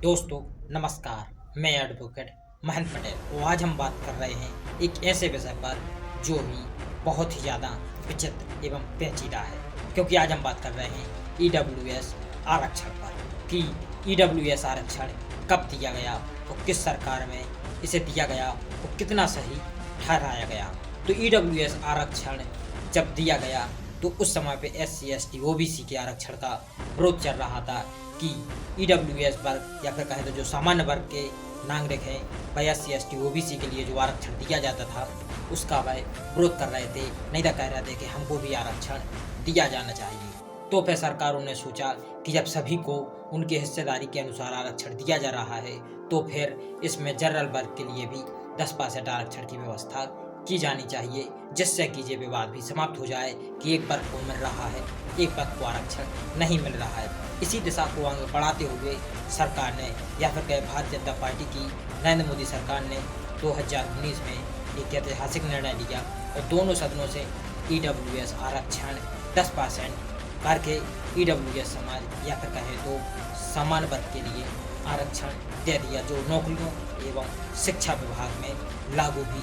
दोस्तों नमस्कार। मैं एडवोकेट महंत पटेल और आज हम बात कर रहे हैं एक ऐसे विषय पर जो ही बहुत ही ज़्यादा विचित्र एवं पेचीदा है, क्योंकि आज हम बात कर रहे हैं ईडब्ल्यूएस आरक्षण पर कि ईडब्ल्यूएस आरक्षण कब दिया गया और किस सरकार में इसे दिया गया और कितना सही ठहराया गया। तो ईडब्ल्यूएस आरक्षण जब दिया गया तो उस समय पे SC ST OBC के आरक्षण का विरोध चल रहा था कि ईडब्ल्यूएस वर्ग या फिर कहें तो जो सामान्य वर्ग के नागरिक हैं वह SC ST OBC के लिए जो आरक्षण दिया जाता था उसका वह विरोध कर रहे थे, नहीं तो कह रहे थे कि हमको भी आरक्षण दिया जाना चाहिए। तो फिर सरकारों ने सोचा कि जब सभी को उनकी हिस्सेदारी के अनुसार आरक्षण दिया जा रहा है तो फिर इसमें जनरल वर्ग के लिए भी 10% आरक्षण की व्यवस्था की जानी चाहिए, जिससे कि ये विवाद भी समाप्त हो जाए कि एक वर्ग को मिल रहा है, एक वर्ग को आरक्षण नहीं मिल रहा है। इसी दिशा को आगे बढ़ाते हुए सरकार ने या फिर कहे भारतीय जनता पार्टी की नरेंद्र मोदी सरकार ने 2019 में एक ऐतिहासिक निर्णय लिया और दोनों सदनों से ईडब्ल्यूएस आरक्षण 10% करके ईडब्ल्यूएस समाज या फिर कहे तो समान वर्ग के लिए आरक्षण दे दिया, जो नौकरियों एवं शिक्षा विभाग में लागू भी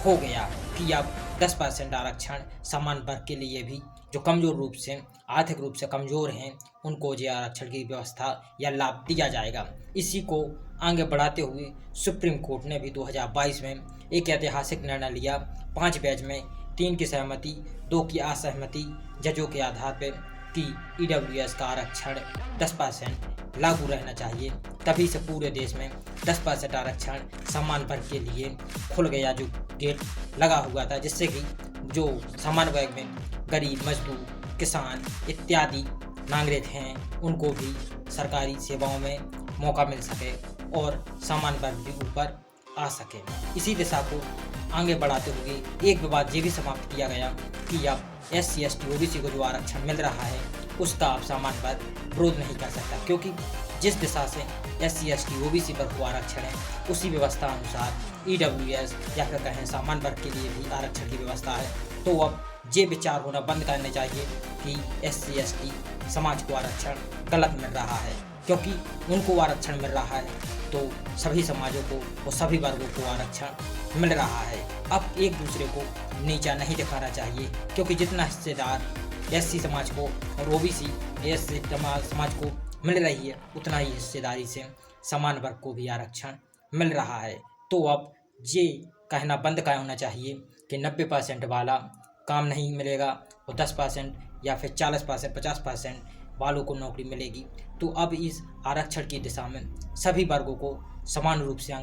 हो गया कि अब 10% आरक्षण समान वर्ग के लिए भी जो कमज़ोर रूप से आर्थिक रूप से कमज़ोर हैं उनको जो आरक्षण की व्यवस्था या लाभ दिया जाएगा। इसी को आगे बढ़ाते हुए सुप्रीम कोर्ट ने भी 2022 में एक ऐतिहासिक निर्णय लिया। 5 बेंच में 3 की सहमति 2 की असहमति जजों के आधार पर कि ईडब्ल्यूएस का आरक्षण 10% लागू रहना चाहिए। तभी से पूरे देश में 10% आरक्षण समान वर्ग के लिए खुल गया, जो गेट लगा हुआ था, जिससे कि जो समान वर्ग में गरीब, मजदूर, किसान इत्यादि नागरिक हैं उनको भी सरकारी सेवाओं में मौका मिल सके और समान वर्ग भी ऊपर आ सके। इसी दिशा को आगे बढ़ाते हुए एक विवाद ये भी समाप्त किया गया कि अब SC ST OBC को जो आरक्षण मिल रहा है उसका अब समान वर्ग विरोध नहीं कर सकता, क्योंकि जिस दिशा से SC ST OBC वर्ग को आरक्षण है उसी व्यवस्था अनुसार ईडब्ल्यूएस या फिर कहें सामान्य वर्ग के लिए भी आरक्षण की व्यवस्था है। तो अब ये विचार होना बंद करने चाहिए कि SC ST समाज को आरक्षण गलत मिल रहा है, क्योंकि उनको आरक्षण मिल रहा है तो सभी समाजों को और सभी वर्गों को आरक्षण मिल रहा है। अब एक दूसरे को नीचा नहीं दिखाना चाहिए, क्योंकि जितना हिस्सेदार SC समाज को और OBC SC समाज को मिल रही है उतना ही हिस्सेदारी से समान वर्ग को भी आरक्षण मिल रहा है। तो अब ये कहना बंद कर होना चाहिए कि 90% वाला काम नहीं मिलेगा और 10% या फिर 40% 50% वालों को नौकरी मिलेगी। तो अब इस आरक्षण की दिशा में सभी वर्गों को समान रूप से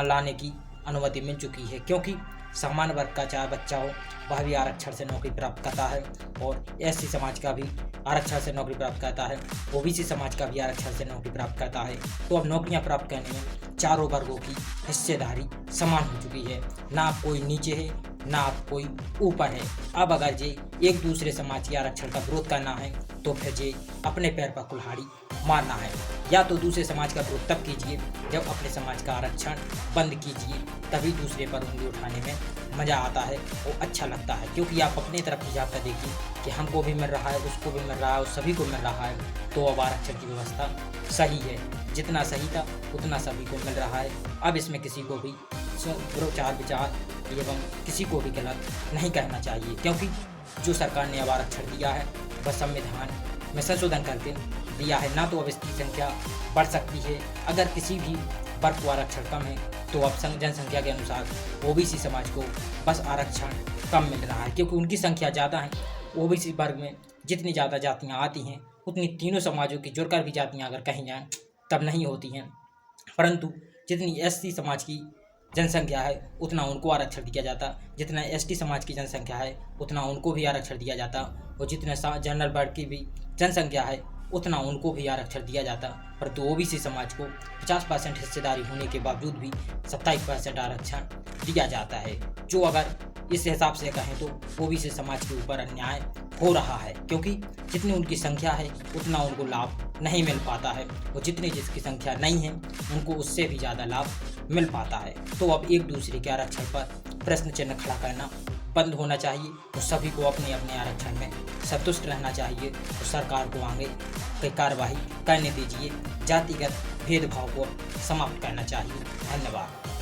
लाने की अनुमति मिल चुकी है, क्योंकि समान वर्ग का चाहे बच्चा हो वह भी आरक्षण से नौकरी प्राप्त करता है और SC समाज का भी आरक्षण से नौकरी प्राप्त करता है, OBC समाज का भी आरक्षण से नौकरी प्राप्त करता है। तो अब नौकरियां प्राप्त करने में चारों वर्गों की हिस्सेदारी समान हो चुकी है, ना कोई नीचे है ना आप कोई ऊपर है। अब अगर ये एक दूसरे समाज के आरक्षण का विरोध करना है तो फिर ये अपने पैर पर कुल्हाड़ी मारना है, या तो दूसरे समाज का विरोध तब कीजिए जब अपने समाज का आरक्षण बंद कीजिए, तभी दूसरे पर उंगली उठाने में मज़ा आता है और अच्छा लगता है। क्योंकि आप अपनी तरफ हिसाब कर देखिए कि हमको भी मिल रहा है, उसको भी मिल रहा है और सभी को मिल रहा है, तो अब आरक्षण की व्यवस्था सही है। जितना सही था उतना सभी को मिल रहा है। अब इसमें किसी को भी विचार एवं किसी को भी गलत नहीं कहना चाहिए, क्योंकि जो सरकार ने अब आरक्षण दिया है वह संविधान में संशोधन करके दिया है, ना तो अब इसकी संख्या बढ़ सकती है। अगर किसी भी वर्ग को आरक्षण कम है तो अब जनसंख्या के अनुसार OBC समाज को बस आरक्षण कम मिल रहा है, क्योंकि उनकी संख्या ज़्यादा है। OBC वर्ग में जितनी ज़्यादा जातियाँ आती हैं उतनी तीनों समाजों की जुड़कर भी जातियाँ अगर कहीं जाएँ तब नहीं होती हैं, परंतु जितनी SC समाज की जनसंख्या है उतना उनको आरक्षण दिया जाता, जितना ST समाज की जनसंख्या है उतना उनको भी आरक्षण दिया जाता, और जितने जनरल वर्ग की भी जनसंख्या है उतना उनको भी आरक्षण दिया जाता। परंतु OBC समाज को 50% हिस्सेदारी होने के बावजूद भी 27% आरक्षण दिया जाता है, जो अगर इस हिसाब से कहें तो OBC समाज के ऊपर अन्याय हो रहा है, क्योंकि जितनी उनकी संख्या है उतना उनको लाभ नहीं मिल पाता है और जितनी जिसकी संख्या नहीं है उनको उससे भी ज़्यादा लाभ मिल पाता है। तो अब एक दूसरे के आरक्षण पर प्रश्न चिन्ह खड़ा करना बंद होना चाहिए और सभी को अपने अपने आरक्षण में संतुष्ट रहना चाहिए और सरकार को आगे कोई कार्यवाही करने दीजिए। जातिगत भेदभाव को समाप्त करना चाहिए। धन्यवाद।